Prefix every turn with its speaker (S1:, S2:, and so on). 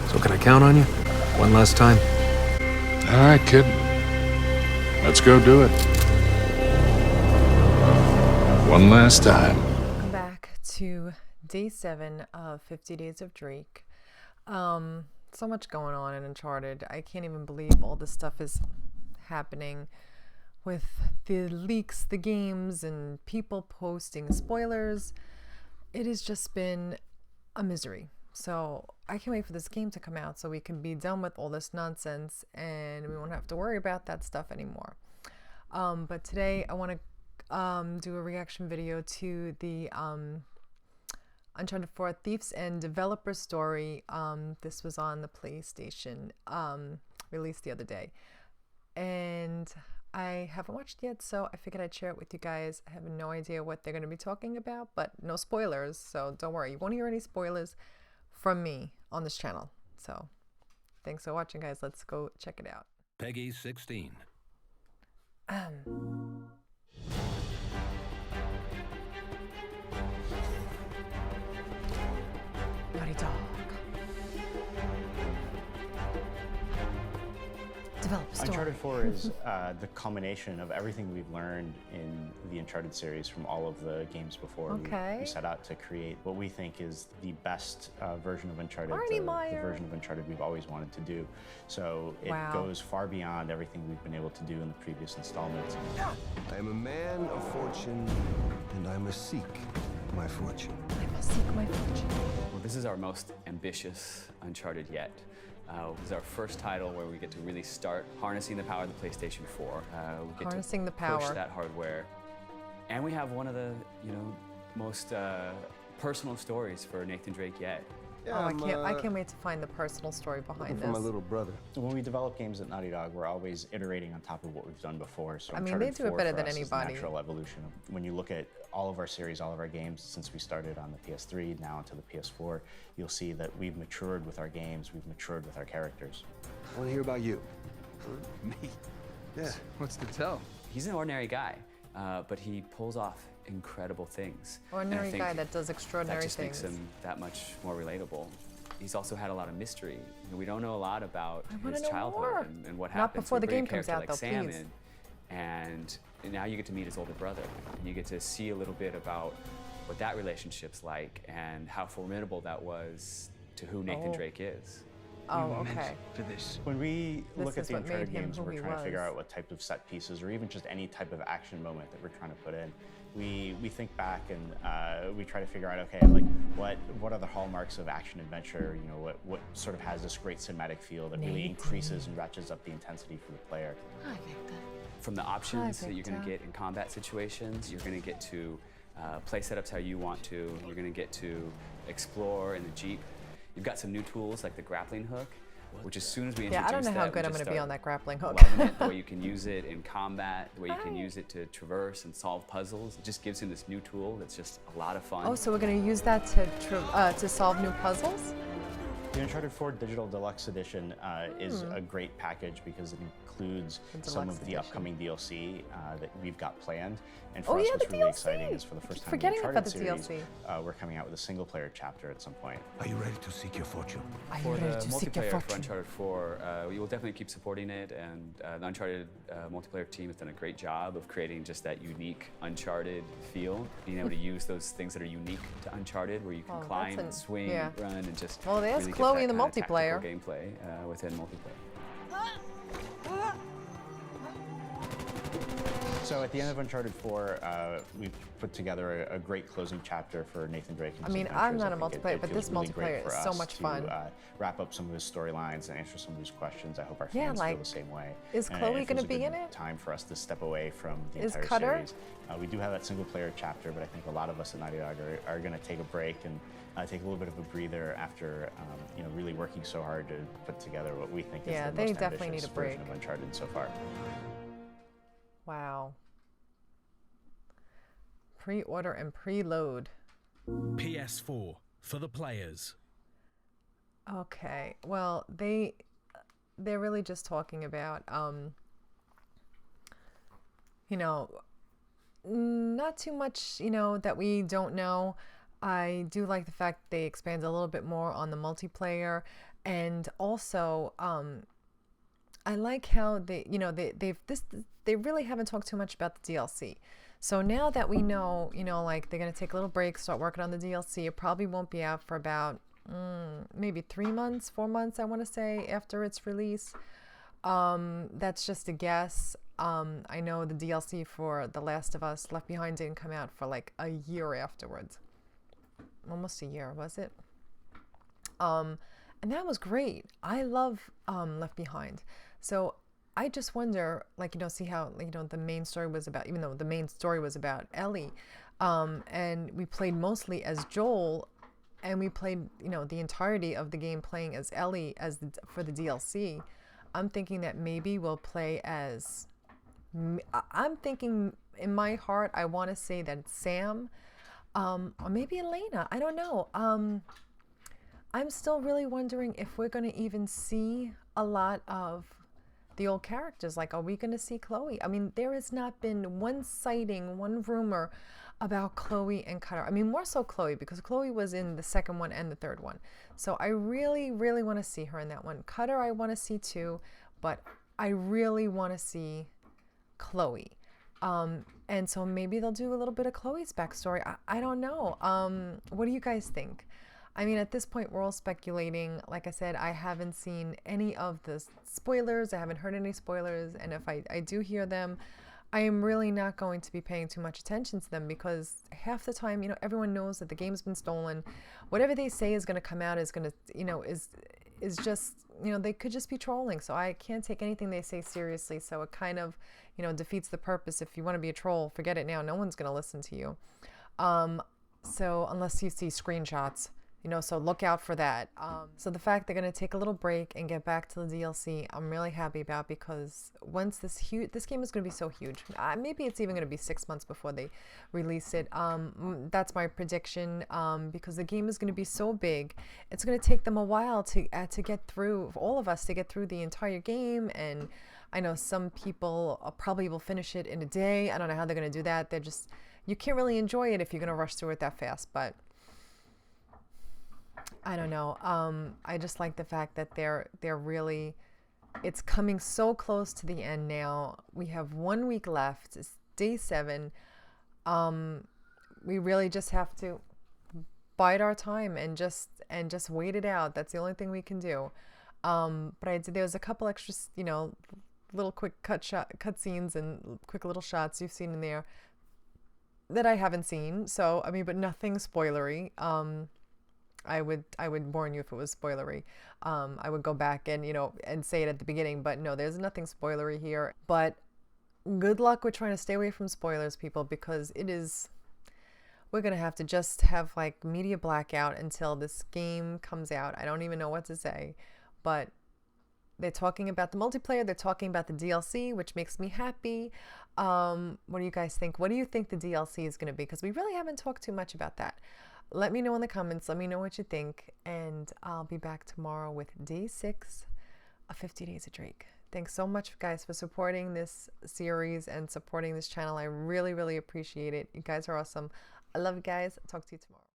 S1: So can I count on you? One last time?
S2: All right, kid. Let's go do it. One last time.
S3: Welcome back to day 7 of 50 Days of Drake. So much going on in Uncharted. I can't even believe all this stuff is happening with the leaks, the games, and people posting spoilers. It has just been a misery. So I can't wait for this game to come out so we can be done with all this nonsense and we won't have to worry about that stuff anymore. But today I want to do a reaction video to the Uncharted 4 Thieves and Developer story. This was on the PlayStation, released the other day. And I haven't watched it yet, so I figured I'd share it with you guys. I have no idea what they're going to be talking about, but no spoilers, so don't worry. You won't hear any spoilers from me on this channel. So thanks for watching, guys. Let's go check it out.
S4: Peggy 16.
S3: Naughty Dog. Develop story.
S5: Uncharted 4 is the culmination of everything we've learned in the Uncharted series from all of the games before.
S3: Okay.
S5: We set out to create what we think is the best version of Uncharted,
S3: Marty
S5: the
S3: Meyer.
S5: version of Uncharted we've always wanted to do. So it goes far beyond everything we've been able to do in the previous installments.
S6: I am a man of fortune, and I must seek my fortune.
S3: I must seek my fortune.
S7: Well, this is our most ambitious Uncharted yet. This is our first title where we get to really start harnessing the power of the PlayStation 4. We get
S3: Harnessing
S7: to
S3: the power.
S7: push that hardware. And we have one of the, most personal stories for Nathan Drake yet.
S6: Yeah,
S3: I can't wait to find the personal story behind
S6: for
S3: this.
S6: my little brother.
S5: So when we develop games at Naughty Dog, we're always iterating on top of what we've done before. So
S3: I mean,
S5: Uncharted
S3: they do it
S5: 4
S3: better
S5: for
S3: than
S5: us is the
S3: anybody.
S5: natural evolution. When you look at all of our series, all of our games, since we started on the PS3, now into the PS4, you'll see that we've matured with our games, we've matured with our characters.
S6: I want to hear about you.
S7: Me?
S6: Yeah.
S8: What's to tell?
S7: He's an ordinary guy, but he pulls off incredible things.
S3: Ordinary
S7: And I think
S3: guy that does extraordinary
S7: that just
S3: things.
S7: makes him that much more relatable. He's also had a lot of mystery. We don't know a lot about
S3: wanna
S7: his
S3: know
S7: childhood
S3: more.
S7: and what
S3: Not
S7: happened.
S3: before
S7: So we
S3: the
S7: bring
S3: game
S7: a
S3: comes
S7: character
S3: out,
S7: like
S3: though,
S7: Sam
S3: please.
S7: in, and now you get to meet his older brother. And you get to see a little bit about what that relationship's like and how formidable that was to who Nathan Drake is.
S3: Oh, okay.
S8: For this.
S5: When we
S3: This
S5: look at
S3: is
S5: the
S3: what made
S5: Uncharted
S3: him
S5: games,
S3: who
S5: we're
S3: he
S5: trying to figure
S3: was.
S5: out what type of set pieces or even just any type of action moment that we're trying to put in. We think back and we try to figure out, okay, like what are the hallmarks of action adventure? What sort of has this great cinematic feel that really increases and ratchets up the intensity for the player.
S3: Hi, Victor.
S7: From the options that you're going to
S3: Victor.
S7: get in combat situations, you're going to get to play setups how you want to. You're going to get to explore in the Jeep. You've got some new tools like the grappling hook, which as soon as we introduce
S3: Yeah, I don't know how
S7: that,
S3: good
S7: we
S3: I'm
S7: just
S3: going to be
S7: start
S3: on that grappling hook.
S7: loving it, the way you can use it in combat, the way you can use it to traverse and solve puzzles. It just gives him this new tool that's just a lot of fun.
S3: Oh, so we're going to use that to solve new puzzles?
S5: The Uncharted 4 Digital Deluxe Edition is a great package because it includes some
S3: Deluxe
S5: of the
S3: edition.
S5: upcoming DLC that we've got planned. And for
S3: Oh,
S5: us,
S3: yeah,
S5: what's
S3: the
S5: really
S3: DLC.
S5: exciting is for the first time in the
S3: Forgetting about
S5: Uncharted
S3: the
S5: series,
S3: DLC.
S5: we're coming out with a single-player chapter at some point.
S6: Are you ready to seek your fortune?
S3: Are you
S7: For the
S3: ready to seek your
S7: multiplayer for
S3: fortune?
S7: Uncharted 4, we will definitely keep supporting it, and the Uncharted multiplayer team has done a great job of creating just that unique Uncharted feel, being able to use those things that are unique to Uncharted, where you can climb and swing, run, and just
S3: Well, there's
S7: really get
S3: Chloe
S7: that
S3: in the
S7: kinda tactical
S3: multiplayer.
S7: gameplay within multiplayer.
S5: So at the end of Uncharted 4, we've put together a great closing chapter for Nathan Drake. And
S3: I mean,
S5: his
S3: I'm
S5: adventures.
S3: not a
S5: I think
S3: multiplayer, but
S5: feels
S3: this
S5: really great
S3: multiplayer
S5: for
S3: is so
S5: us
S3: much
S5: to,
S3: fun.
S5: Wrap up some of his storylines and answer some of his questions. I hope our
S3: Yeah,
S5: fans
S3: like,
S5: feel the same way.
S3: is
S5: And
S3: Chloe
S5: it
S3: gonna
S5: feels a
S3: be
S5: good
S3: in it?
S5: Time for us to step away from the
S3: Is
S5: entire
S3: Cutter?
S5: series. We do have that single-player chapter, but I think a lot of us at Naughty Dog are going to take a break and take a little bit of a breather after really working so hard to put together what we think is the
S3: they
S5: most
S3: definitely
S5: ambitious
S3: need a break.
S5: version of Uncharted so far.
S3: Wow. Pre-order and preload.
S4: PS4 for the players.
S3: Okay. Well, they're really just talking about not too much, that we don't know. I do like the fact they expand a little bit more on the multiplayer. And also, I like how they, you know, they really haven't talked too much about the DLC. So now that we know, you know, like they're gonna take a little break, start working on the DLC. It probably won't be out for about maybe 3 months, 4 months, I want to say, after its release. That's just a guess. I know the DLC for The Last of Us Left Behind didn't come out for like a year afterwards. Almost a year, was it? And that was great. I love Left Behind. So I just wonder, like, you know, see how, you know, the main story was about, even though the main story was about Ellie, and we played mostly as Joel, and we played, you know, the entirety of the game playing as Ellie for the DLC. I'm thinking that maybe we'll play as, I'm thinking in my heart, I want to say that it's Sam, or maybe Elena. I don't know. I'm still really wondering if we're going to even see a lot of the old characters. Like, are we going to see Chloe? I mean, there has not been one sighting, one rumor about Chloe and Cutter. I mean, more so Chloe, because Chloe was in the second one and the third one. So I really, really want to see her in that one. Cutter I want to see too, but I really want to see Chloe. And so maybe they'll do a little bit of Chloe's backstory. I don't know. What do you guys think? I mean, at this point, we're all speculating. Like I said, I haven't seen any of the spoilers. I haven't heard any spoilers. And if I do hear them, I am really not going to be paying too much attention to them, because half the time, you know, everyone knows that the game's been stolen. Whatever they say is going to come out is going to, you know, is just, you know, they could just be trolling. So I can't take anything they say seriously. So it kind of, you know, defeats the purpose. If you want to be a troll, forget it now. No one's going to listen to you. So unless you see screenshots. You know, so look out for that. So the fact they're going to take a little break and get back to the DLC, I'm really happy about, because once this game is going to be so huge. Maybe it's even going to be 6 months before they release it. That's my prediction, because the game is going to be so big. It's going to take them a while to get through, all of us to get through the entire game. And I know some people probably will finish it in a day. I don't know how they're going to do that. They're just, you can't really enjoy it if you're going to rush through it that fast. But I don't know. I just like the fact that they're really, it's coming so close to the end now. We have 1 week left. It's day 7. We really just have to bide our time and just wait it out. That's the only thing we can do. But there was a couple extra, you know, little quick cut scenes and quick little shots you've seen in there that I haven't seen. So I mean, but nothing spoilery. I would warn you if it was spoilery. I would go back and, you know, and say it at the beginning, but no, there's nothing spoilery here. But good luck with trying to stay away from spoilers, people, because we're going to have to just have like media blackout until this game comes out. I don't even know what to say, but they're talking about the multiplayer. They're talking about the DLC, which makes me happy. What do you guys think? What do you think the DLC is going to be? Because we really haven't talked too much about that. Let me know in the comments. Let me know what you think. And I'll be back tomorrow with day 6 of 50 Days of Drake. Thanks so much, guys, for supporting this series and supporting this channel. I really, really appreciate it. You guys are awesome. I love you guys. Talk to you tomorrow.